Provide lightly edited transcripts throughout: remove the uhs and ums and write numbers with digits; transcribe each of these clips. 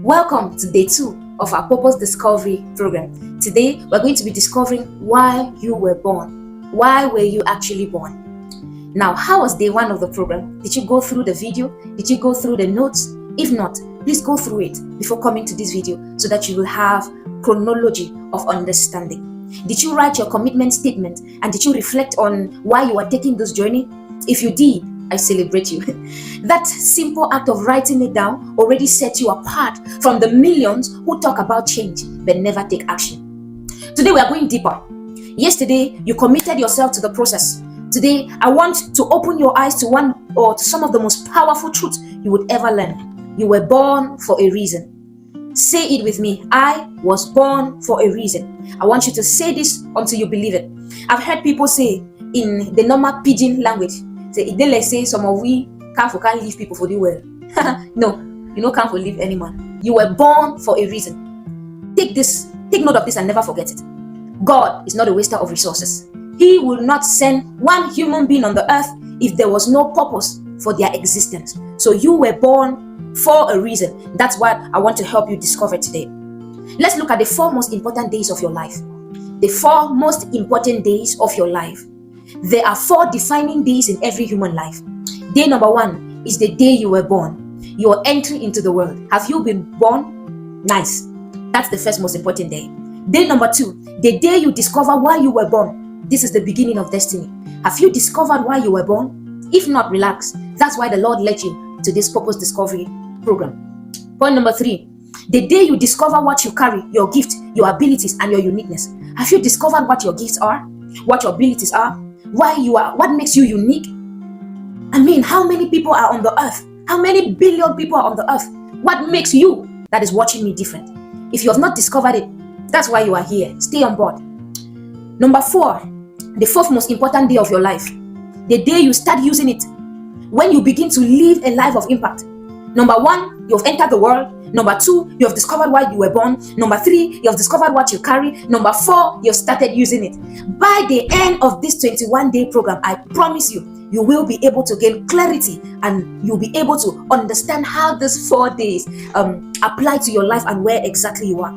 Welcome to day 2 of our Purpose Discovery program. Today, we're going to be discovering why you were born. Why were you actually born? Now, how was day 1 of the program? Did you go through the video? Did you go through the notes? If not, please go through it before coming to this video so that you will have chronology of understanding. Did you write your commitment statement and did you reflect on why you are taking this journey? If you did, I celebrate you. That simple act of writing it down already sets you apart from the millions who talk about change but never take action. Today we are going deeper. Yesterday you committed yourself to the process. Today I want to open your eyes to one or to some of the most powerful truths you would ever learn. You were born for a reason. Say it with me. I was born for a reason. I want you to say this until you believe it. I've heard people say in the normal pidgin language, say some of we can't leave people for the world. No, you can't leave anyone. You were born for a reason. Take note of this and never forget it. God is not a waster of resources. He will not send one human being on the earth if there was no purpose for their existence. So you were born for a reason. That's what I want to help you discover today. Let's look at the 4 most important days of your life. The 4 most important days of your life. There are 4 defining days in every human life. Day number 1 is the day you were born. Your entry into the world. Have you been born? Nice. That's the first most important day. Day number 2, the day you discover why you were born. This is the beginning of destiny. Have you discovered why you were born? If not, relax. That's why the Lord led you to this Purpose Discovery program. Point number 3, the day you discover what you carry, your gift, your abilities, and your uniqueness. Have you discovered what your gifts are? What your abilities are? Why you are? What makes you unique? I mean, how many people are on the earth? How many billion people are on the earth? What makes you that is watching me different? If you have not discovered it, that's why you are here. Stay on board. Number 4, the 4th most important day of your life. The day you start using it. When you begin to live a life of impact. Number 1, you have entered the world. Number 2, you have discovered why you were born. Number 3, you have discovered what you carry. Number 4, you have started using it. By the end of this 21-day program, I promise you, you will be able to gain clarity and you'll be able to understand how these 4 days apply to your life and where exactly you are.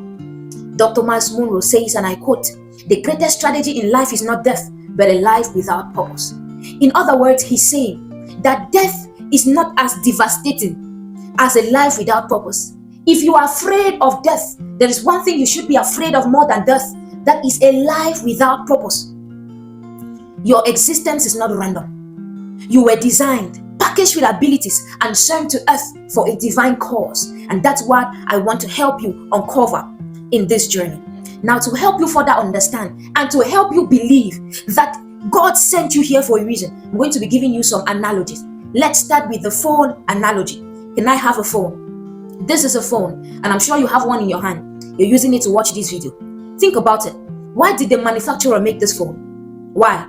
Dr. Miles Monroe says, and I quote, "The greatest strategy in life is not death, but a life without purpose." In other words, he's saying that death is not as devastating as a life without purpose. If you are afraid of death, there is one thing you should be afraid of more than death. That is a life without purpose. Your existence is not random. You were designed, packaged with abilities, and sent to earth for a divine cause. And that's what I want to help you uncover in this journey. Now, to help you further understand and to help you believe that God sent you here for a reason, I'm going to be giving you some analogies. Let's start with the phone analogy. Can I have a phone? This is a phone, and I'm sure you have one in your hand. You're using it to watch this video. Think about it. Why did the manufacturer make this phone? Why?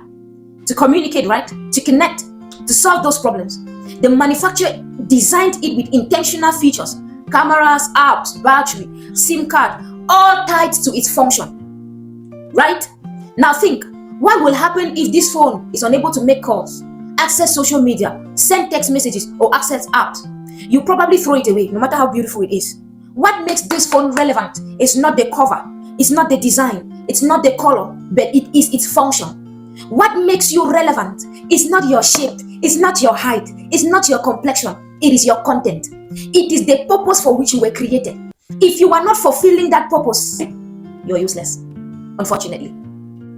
To communicate, right? To connect, to solve those problems. The manufacturer designed it with intentional features. Cameras, apps, battery, SIM card, all tied to its function. Right? Now think, what will happen if this phone is unable to make calls, access social media, send text messages, or access apps? You probably throw it away, no matter how beautiful it is. What makes this phone relevant is not the cover, it's not the design, it's not the color, but it is its function. What makes you relevant is not your shape, it's not your height, it's not your complexion, it is your content. It is the purpose for which you were created. If you are not fulfilling that purpose, you're useless, unfortunately.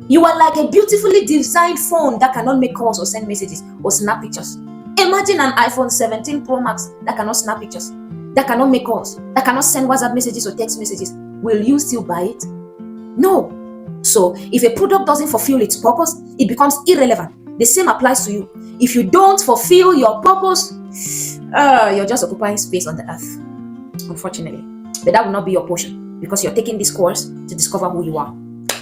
You are like a beautifully designed phone that cannot make calls or send messages or snap pictures. Imagine an iPhone 17 Pro Max that cannot snap pictures, that cannot make calls, that cannot send WhatsApp messages or text messages. Will you still buy it? No. So if a product doesn't fulfill its purpose, it becomes irrelevant. The same applies to you. If you don't fulfill your purpose, you're just occupying space on the earth, unfortunately. But that will not be your portion because you're taking this course to discover who you are.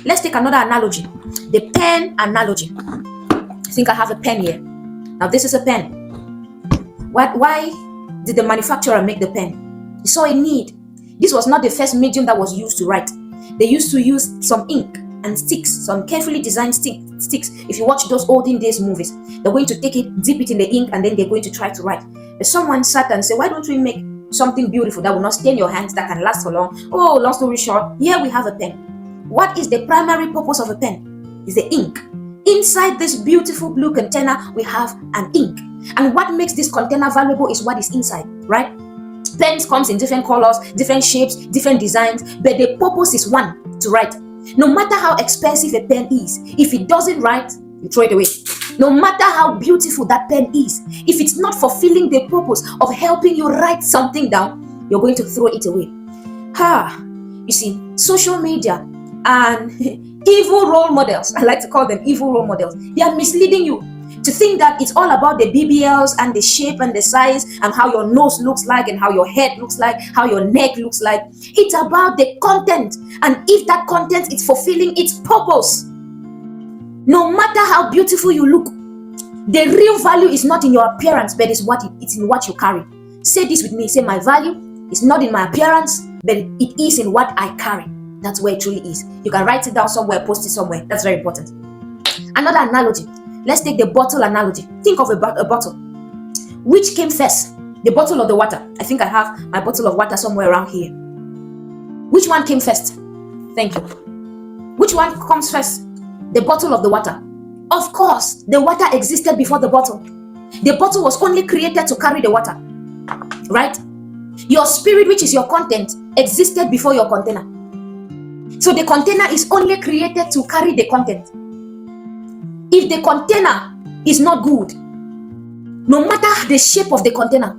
Let's take another analogy, the pen analogy. I think I have a pen here. Now this is a pen. Why did the manufacturer make the pen? He saw a need. This was not the first medium that was used to write. They used to use some ink and sticks, some carefully designed sticks. If you watch those olden days movies, they're going to take it, dip it in the ink, and then they're going to try to write. But someone sat and said, why don't we make something beautiful that will not stain your hands, that can last for long. Oh, long story short, here we have a pen. What is the primary purpose of a pen? Is the ink. Inside this beautiful blue container, we have an ink. And what makes this container valuable is what is inside, right? Pens comes in different colors, different shapes, different designs, but the purpose is one, to write. No matter how expensive a pen is, if it doesn't write, you throw it away. No matter how beautiful that pen is, if it's not fulfilling the purpose of helping you write something down, you're going to throw it away. You see, social media and evil role models, I like to call them evil role models, they are misleading you to think that it's all about the BBLs and the shape and the size and how your nose looks like and how your head looks like, how your neck looks like. It's about the content, and if that content is fulfilling its purpose, no matter how beautiful you look, the real value is not in your appearance, but it's in what you carry. Say this with me. Say, my value is not in my appearance, but it is in what I carry. That's where it truly is. You can write it down somewhere, post it somewhere. That's very important. Another analogy. Let's take the bottle analogy. Think of a bottle. Which came first? The bottle or the water? I think I have my bottle of water somewhere around here. Which one came first? Thank you. Which one comes first? The bottle of the water. Of course, the water existed before the bottle. The bottle was only created to carry the water. Right? Your spirit, which is your content, existed before your container. So the container is only created to carry the content. If the container is not good, no matter the shape of the container,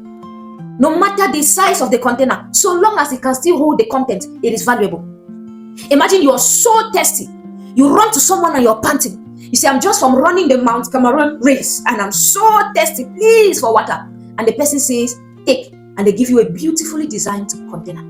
no matter the size of the container, so long as it can still hold the content, it is valuable. Imagine you are so thirsty. You run to someone and you're panting. You say, I'm just from running the Mount Cameroon race and I'm so thirsty, please, for water. And the person says, take. And they give you a beautifully designed container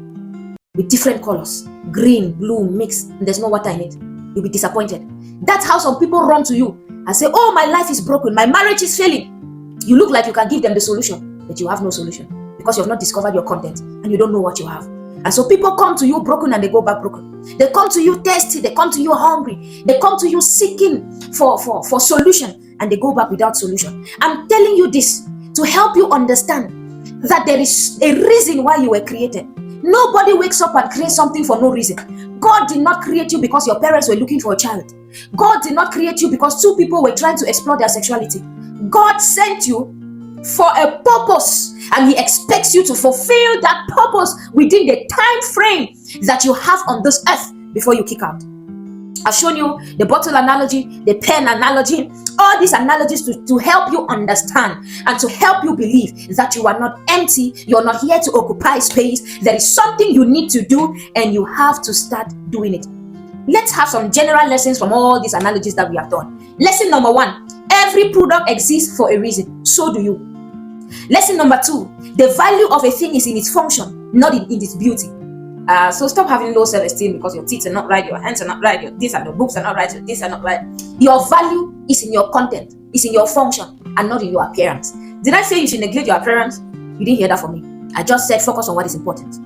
with different colors, green, blue, mixed, and there's no water in it. You'll be disappointed. That's how some people run to you and say, oh, my life is broken, my marriage is failing. You look like you can give them the solution, but you have no solution because you have not discovered your content and you don't know what you have. And so people come to you broken and they go back broken. They come to you thirsty, they come to you hungry, they come to you seeking for solution, and they go back without solution. I'm telling you this to help you understand that there is a reason why you were created. Nobody wakes up and creates something for no reason. God did not create you because your parents were looking for a child. God did not create you because two people were trying to explore their sexuality. God sent you for a purpose, and He expects you to fulfill that purpose within the time frame that you have on this earth before you kick out. I've shown you the bottle analogy, the pen analogy, all these analogies to help you understand and to help you believe that you are not empty, you're not here to occupy space. There is something you need to do and you have to start doing it. Let's have some general lessons from all these analogies that we have done. Lesson number 1, every product exists for a reason, so do you. Lesson number 2, the value of a thing is in its function, not in its beauty. So stop having low self-esteem because your teeth are not right, your hands are not right, your this and your books are not right, your this are not right. Your value is in your content, is in your function, and not in your appearance. Did I say you should neglect your appearance? You didn't hear that from me. I just said focus on what is important.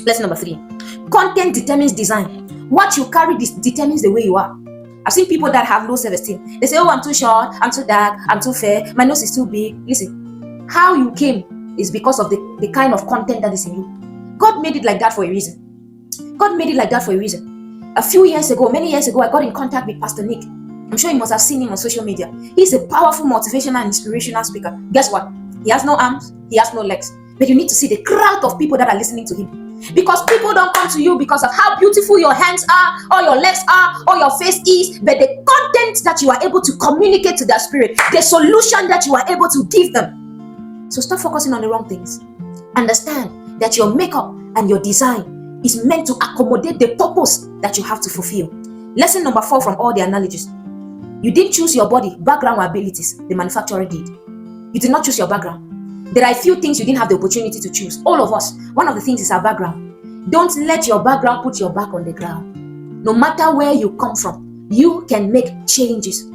Lesson number 3, content determines design. What you carry determines the way you are. I've seen people that have low self-esteem. They say, oh, I'm too short, I'm too dark, I'm too fair, my nose is too big. Listen, how you came is because of the kind of content that is in you. God made it like that for a reason. God made it like that for a reason. A few years ago, many years ago, I got in contact with Pastor Nick. I'm sure you must have seen him on social media. He's a powerful motivational and inspirational speaker. Guess what? He has no arms, he has no legs. But you need to see the crowd of people that are listening to him. Because people don't come to you because of how beautiful your hands are, or your legs are, or your face is, but the content that you are able to communicate to their spirit, the solution that you are able to give them. So stop focusing on the wrong things. Understand that your makeup and your design is meant to accommodate the purpose that you have to fulfill. Lesson number 4 from all the analogies. You didn't choose your body, background, or abilities. The manufacturer did. You did not choose your background. There are a few things you didn't have the opportunity to choose. All of us. One of the things is our background. Don't let your background put your back on the ground. No matter where you come from, you can make changes.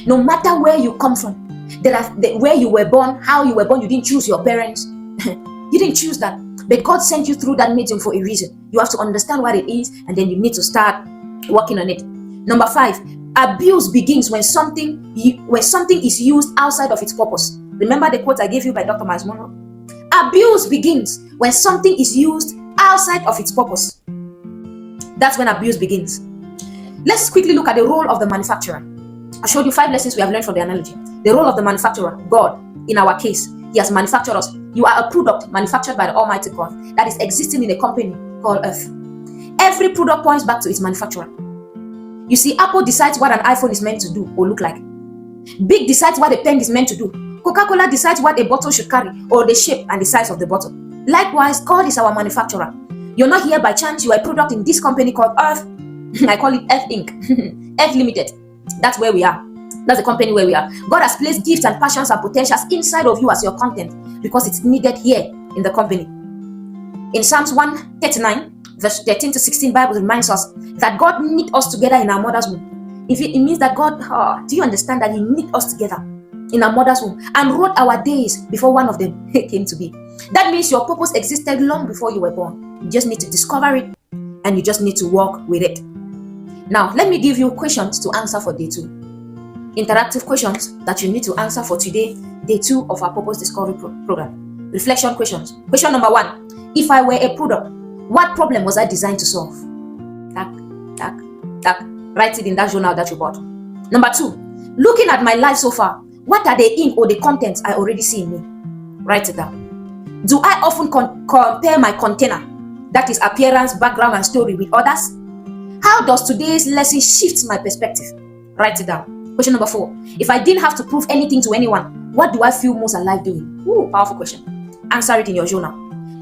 No matter where you come from, where you were born, how you were born, you didn't choose your parents. You didn't choose that. But God sent you through that medium for a reason. You have to understand what it is, and then you need to start working on it. Number 5, abuse begins when something is used outside of its purpose. Remember the quote I gave you by Dr. Miles Monroe? Abuse begins when something is used outside of its purpose. That's when abuse begins. Let's quickly look at the role of the manufacturer. I showed you 5 lessons we have learned from the analogy. The role of the manufacturer, God, in our case, He has manufactured us. You are a product manufactured by the Almighty God that is existing in a company called Earth. Every product points back to its manufacturer. You see, Apple decides what an iPhone is meant to do or look like. Big decides what a pen is meant to do. Coca-Cola decides what a bottle should carry or the shape and the size of the bottle. Likewise, God is our manufacturer. You're not here by chance. You are a product in this company called Earth. I call it Earth Inc. Earth Limited. That's where we are. That's the company where we are. God has placed gifts and passions and potentials inside of you as your content because it's needed here in the company. In Psalms 139, verse 13 to 16, Bible reminds us that God knit us together in our mother's womb. It means that God, do you understand that He knit us together in our mother's womb and wrote our days before one of them came to be? That means your purpose existed long before you were born. You just need to discover it and you just need to walk with it. Now, let me give you questions to answer for day 2. Interactive questions that you need to answer for today, day 2 of our Purpose Discovery program. Reflection questions. Question number 1. If I were a product, what problem was I designed to solve? Tack, tack, tack. Write it in that journal that you bought. Number 2. Looking at my life so far, what are the ink or the contents I already see in me? Write it down. Do I often compare my container, that is appearance, background, and story, with others? How does today's lesson shift my perspective? Write it down. Question number 4. If I didn't have to prove anything to anyone, what do I feel most alive doing? Ooh, powerful question. Answer it in your journal.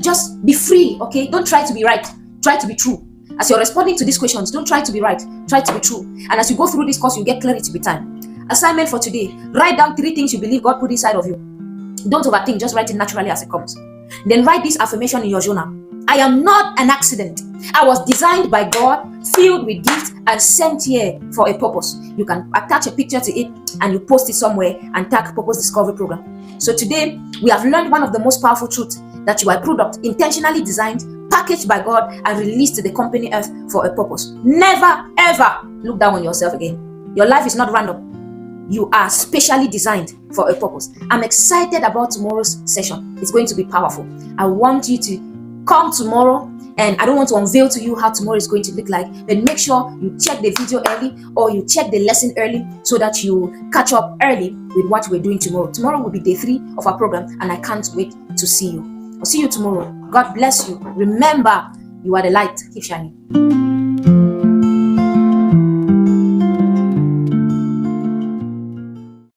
Just be free, okay? Don't try to be right. Try to be true. As you're responding to these questions, don't try to be right. Try to be true. And as you go through this course, you get clarity with time. Assignment for today. Write down 3 things you believe God put inside of you. Don't overthink. Just write it naturally as it comes. Then write this affirmation in your journal. I am not an accident. I was designed by God, filled with gifts, and sent here for a purpose. You can attach a picture to it and you post it somewhere and tag Purpose Discovery Program. So today, we have learned one of the most powerful truths, that you are a product intentionally designed, packaged by God, and released to the company Earth for a purpose. Never, ever look down on yourself again. Your life is not random. You are specially designed for a purpose. I'm excited about tomorrow's session. It's going to be powerful. I want you to come tomorrow, and I don't want to unveil to you how tomorrow is going to look like, but make sure you check the video early or you check the lesson early so that you catch up early with what we're doing tomorrow. Tomorrow will be day 3 of our program, and I can't wait to see you. I'll see you tomorrow. God bless you. Remember, you are the light. Keep shining.